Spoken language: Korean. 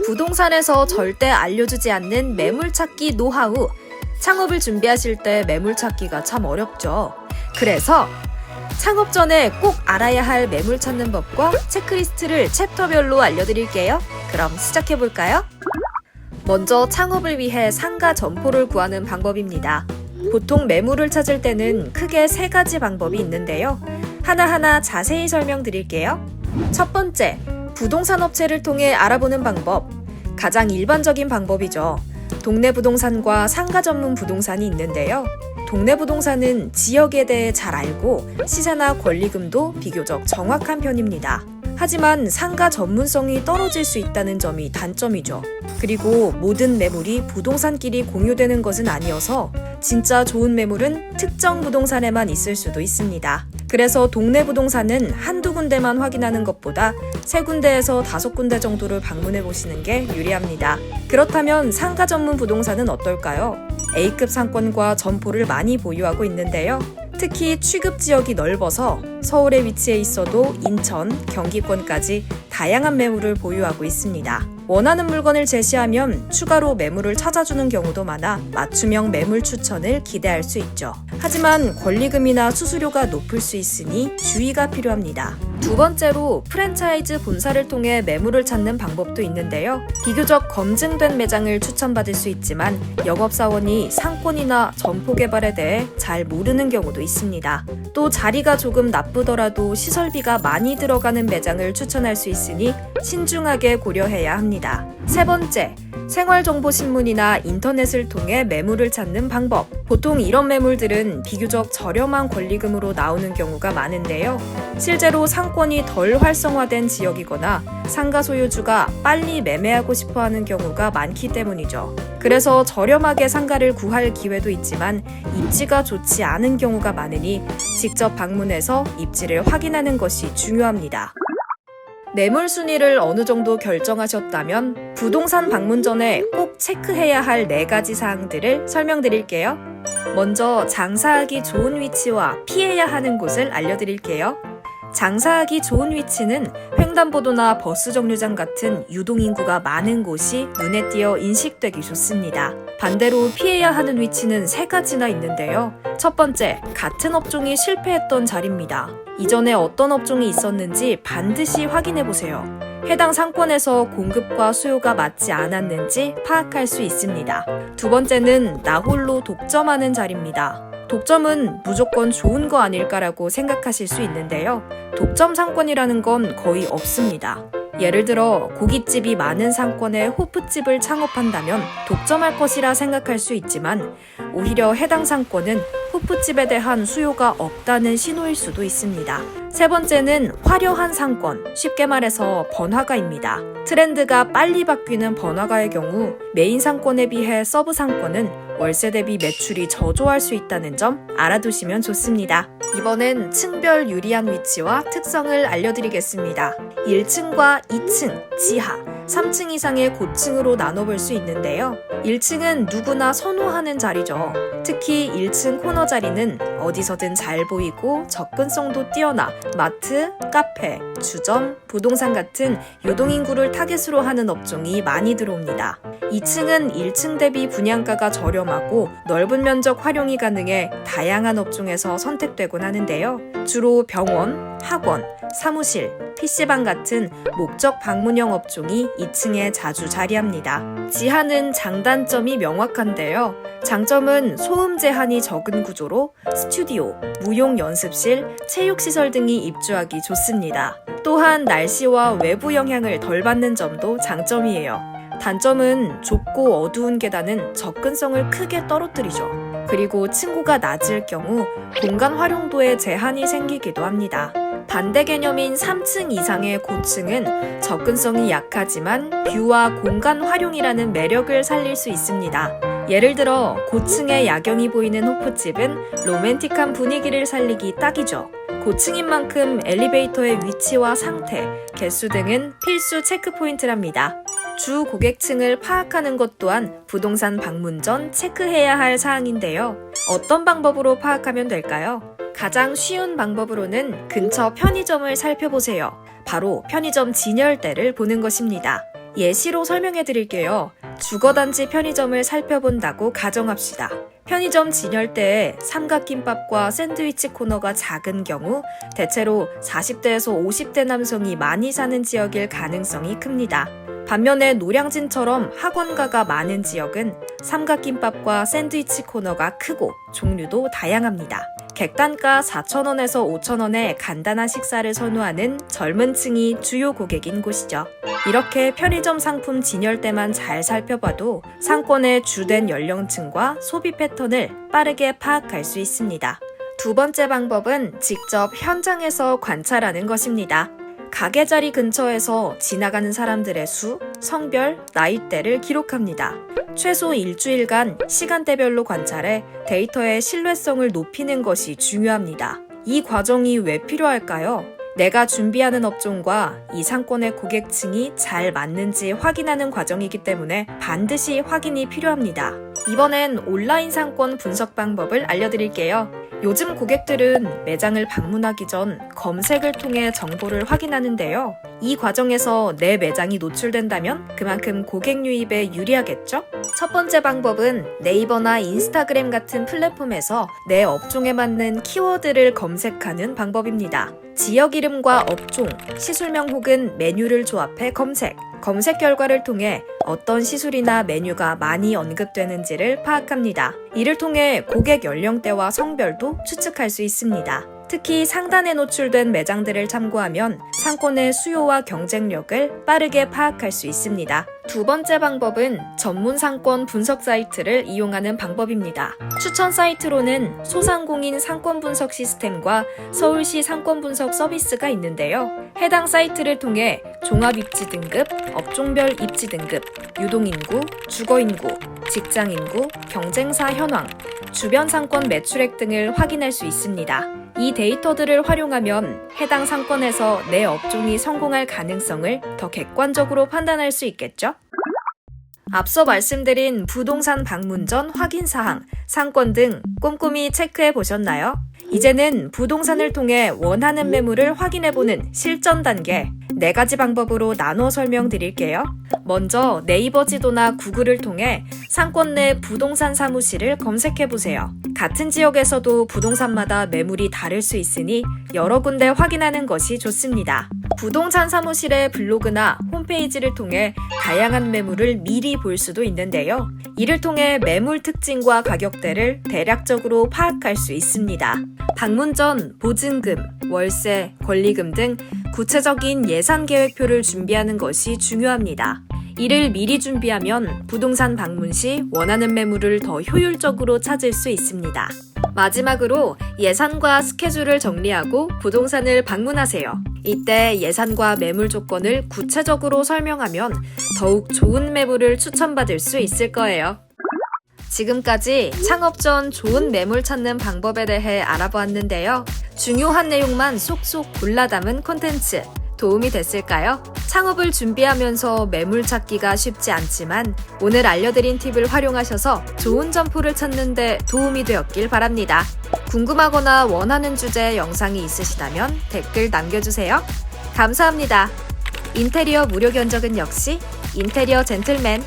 부동산에서 절대 알려주지 않는 매물 찾기 노하우. 창업을 준비하실 때 매물 찾기가 참 어렵죠. 그래서 창업 전에 꼭 알아야 할 매물 찾는 법과 체크리스트를 챕터별로 알려드릴게요. 그럼 시작해볼까요? 먼저 창업을 위해 상가 점포를 구하는 방법입니다. 보통 매물을 찾을 때는 크게 3가지 방법이 있는데요. 하나하나 자세히 설명드릴게요. 첫 번째, 부동산 업체를 통해 알아보는 방법. 가장 일반적인 방법이죠. 동네 부동산과 상가 전문 부동산이 있는데요. 동네 부동산은 지역에 대해 잘 알고 시세나 권리금도 비교적 정확한 편입니다. 하지만 상가 전문성이 떨어질 수 있다는 점이 단점이죠. 그리고 모든 매물이 부동산끼리 공유되는 것은 아니어서 진짜 좋은 매물은 특정 부동산에만 있을 수도 있습니다. 그래서 동네 부동산은 한두 군데만 확인하는 것보다 3군데에서 5군데 정도를 방문해 보시는 게 유리합니다. 그렇다면 상가 전문 부동산은 어떨까요? A급 상권과 점포를 많이 보유하고 있는데요. 특히 취급 지역이 넓어서 서울에 위치해 있어도 인천, 경기권까지 다양한 매물을 보유하고 있습니다. 원하는 물건을 제시하면 추가로 매물을 찾아주는 경우도 많아 맞춤형 매물 추천을 기대할 수 있죠. 하지만 권리금이나 수수료가 높을 수 있으니 주의가 필요합니다. 두 번째로 프랜차이즈 본사를 통해 매물을 찾는 방법도 있는데요. 비교적 검증된 매장을 추천받을 수 있지만 영업사원이 상권이나 점포 개발에 대해 잘 모르는 경우도 있습니다. 또 자리가 조금 나쁘더라도 시설비가 많이 들어가는 매장을 추천할 수 있으니 신중하게 고려해야 합니다. 세 번째, 생활정보신문이나 인터넷을 통해 매물을 찾는 방법. 보통 이런 매물들은 비교적 저렴한 권리금으로 나오는 경우가 많은데요. 실제로 상권이 덜 활성화된 지역이거나 상가 소유주가 빨리 매매하고 싶어하는 경우가 많기 때문이죠. 그래서 저렴하게 상가를 구할 기회도 있지만 입지가 좋지 않은 경우가 많으니 직접 방문해서 입지를 확인하는 것이 중요합니다. 매물 순위를 어느 정도 결정하셨다면 부동산 방문 전에 꼭 체크해야 할 4가지 사항들을 설명드릴게요. 먼저 장사하기 좋은 위치와 피해야 하는 곳을 알려드릴게요. 장사하기 좋은 위치는 횡단보도나 버스 정류장 같은 유동인구가 많은 곳이 눈에 띄어 인식되기 좋습니다. 반대로 피해야 하는 위치는 3가지나 있는데요. 첫 번째, 같은 업종이 실패했던 자리입니다. 이전에 어떤 업종이 있었는지 반드시 확인해보세요. 해당 상권에서 공급과 수요가 맞지 않았는지 파악할 수 있습니다. 두 번째는 나 홀로 독점하는 자리입니다. 독점은 무조건 좋은 거 아닐까라고 생각하실 수 있는데요. 독점 상권이라는 건 거의 없습니다. 예를 들어 고깃집이 많은 상권에 호프집을 창업한다면 독점할 것이라 생각할 수 있지만 오히려 해당 상권은 호프집에 대한 수요가 없다는 신호일 수도 있습니다. 세 번째는 화려한 상권, 쉽게 말해서 번화가입니다. 트렌드가 빨리 바뀌는 번화가의 경우 메인 상권에 비해 서브 상권은 월세 대비 매출이 저조할 수 있다는 점 알아두시면 좋습니다. 이번엔 층별 유리한 위치와 특성을 알려드리겠습니다. 1층과 2층, 지하, 3층 이상의 고층으로 나눠볼 수 있는데요. 1층은 누구나 선호하는 자리죠. 특히 1층 코너 자리는 어디서든 잘 보이고 접근성도 뛰어나 마트, 카페, 주점, 부동산 같은 유동인구를 타겟으로 하는 업종이 많이 들어옵니다. 2층은 1층 대비 분양가가 저렴하고 넓은 면적 활용이 가능해 다양한 업종에서 선택되곤 하는데요. 주로 병원, 학원, 사무실, PC방 같은 목적 방문형 업종이 2층에 자주 자리합니다. 지하는 장단점이 명확한데요. 장점은 소음 제한이 적은 구조로 스튜디오, 무용 연습실, 체육시설 등이 입주하기 좋습니다. 또한 날씨와 외부 영향을 덜 받는 점도 장점이에요. 단점은 좁고 어두운 계단은 접근성을 크게 떨어뜨리죠. 그리고 층고가 낮을 경우 공간 활용도에 제한이 생기기도 합니다. 반대 개념인 3층 이상의 고층은 접근성이 약하지만 뷰와 공간 활용이라는 매력을 살릴 수 있습니다. 예를 들어 고층에 야경이 보이는 호프집은 로맨틱한 분위기를 살리기 딱이죠. 고층인 만큼 엘리베이터의 위치와 상태, 개수 등은 필수 체크포인트랍니다. 주 고객층을 파악하는 것 또한 부동산 방문 전 체크해야 할 사항인데요. 어떤 방법으로 파악하면 될까요? 가장 쉬운 방법으로는 근처 편의점을 살펴보세요. 바로 편의점 진열대를 보는 것입니다. 예시로 설명해 드릴게요. 주거단지 편의점을 살펴본다고 가정합시다. 편의점 진열대에 삼각김밥과 샌드위치 코너가 작은 경우 대체로 40대에서 50대 남성이 많이 사는 지역일 가능성이 큽니다. 반면에 노량진처럼 학원가가 많은 지역은 삼각김밥과 샌드위치 코너가 크고 종류도 다양합니다. 객단가 4,000원에서 5,000원의 간단한 식사를 선호하는 젊은 층이 주요 고객인 곳이죠. 이렇게 편의점 상품 진열대만 잘 살펴봐도 상권의 주된 연령층과 소비 패턴을 빠르게 파악할 수 있습니다. 두 번째 방법은 직접 현장에서 관찰하는 것입니다. 가게 자리 근처에서 지나가는 사람들의 수, 성별, 나이대를 기록합니다. 최소 일주일간 시간대별로 관찰해 데이터의 신뢰성을 높이는 것이 중요합니다. 이 과정이 왜 필요할까요? 내가 준비하는 업종과 이 상권의 고객층이 잘 맞는지 확인하는 과정이기 때문에 반드시 확인이 필요합니다. 이번엔 온라인 상권 분석 방법을 알려드릴게요. 요즘 고객들은 매장을 방문하기 전 검색을 통해 정보를 확인하는데요. 이 과정에서 내 매장이 노출된다면 그만큼 고객 유입에 유리하겠죠? 첫 번째 방법은 네이버나 인스타그램 같은 플랫폼에서 내 업종에 맞는 키워드를 검색하는 방법입니다. 지역 이름과 업종, 시술명 혹은 메뉴를 조합해 검색. 검색 결과를 통해 어떤 시술이나 메뉴가 많이 언급되는지를 파악합니다. 이를 통해 고객 연령대와 성별도 추측할 수 있습니다. 특히 상단에 노출된 매장들을 참고하면 상권의 수요와 경쟁력을 빠르게 파악할 수 있습니다. 두 번째 방법은 전문 상권 분석 사이트를 이용하는 방법입니다. 추천 사이트로는 소상공인 상권 분석 시스템과 서울시 상권 분석 서비스가 있는데요. 해당 사이트를 통해 종합 입지 등급, 업종별 입지 등급, 유동인구, 주거인구, 직장인구, 경쟁사 현황, 주변 상권 매출액 등을 확인할 수 있습니다. 이 데이터들을 활용하면 해당 상권에서 내 업종이 성공할 가능성을 더 객관적으로 판단할 수 있겠죠? 앞서 말씀드린 부동산 방문 전 확인 사항, 상권 등 꼼꼼히 체크해 보셨나요? 이제는 부동산을 통해 원하는 매물을 확인해보는 실전 단계 4가지 방법으로 나눠 설명드릴게요. 먼저 네이버 지도나 구글을 통해 상권 내 부동산 사무실을 검색해보세요. 같은 지역에서도 부동산마다 매물이 다를 수 있으니 여러 군데 확인하는 것이 좋습니다. 부동산 사무실의 블로그나 홈페이지를 통해 다양한 매물을 미리 볼 수도 있는데요. 이를 통해 매물 특징과 가격대를 대략적으로 파악할 수 있습니다. 방문 전 보증금, 월세, 권리금 등 구체적인 예산 계획표를 준비하는 것이 중요합니다. 이를 미리 준비하면 부동산 방문 시 원하는 매물을 더 효율적으로 찾을 수 있습니다. 마지막으로 예산과 스케줄을 정리하고 부동산을 방문하세요. 이때 예산과 매물 조건을 구체적으로 설명하면 더욱 좋은 매물을 추천받을 수 있을 거예요. 지금까지 창업 전 좋은 매물 찾는 방법에 대해 알아보았는데요. 중요한 내용만 쏙쏙 골라 담은 콘텐츠 도움이 됐을까요? 창업을 준비하면서 매물 찾기가 쉽지 않지만 오늘 알려드린 팁을 활용하셔서 좋은 점포를 찾는 데 도움이 되었길 바랍니다. 궁금하거나 원하는 주제 영상이 있으시다면 댓글 남겨주세요. 감사합니다. 인테리어 무료 견적은 역시 인테리어 젠틀맨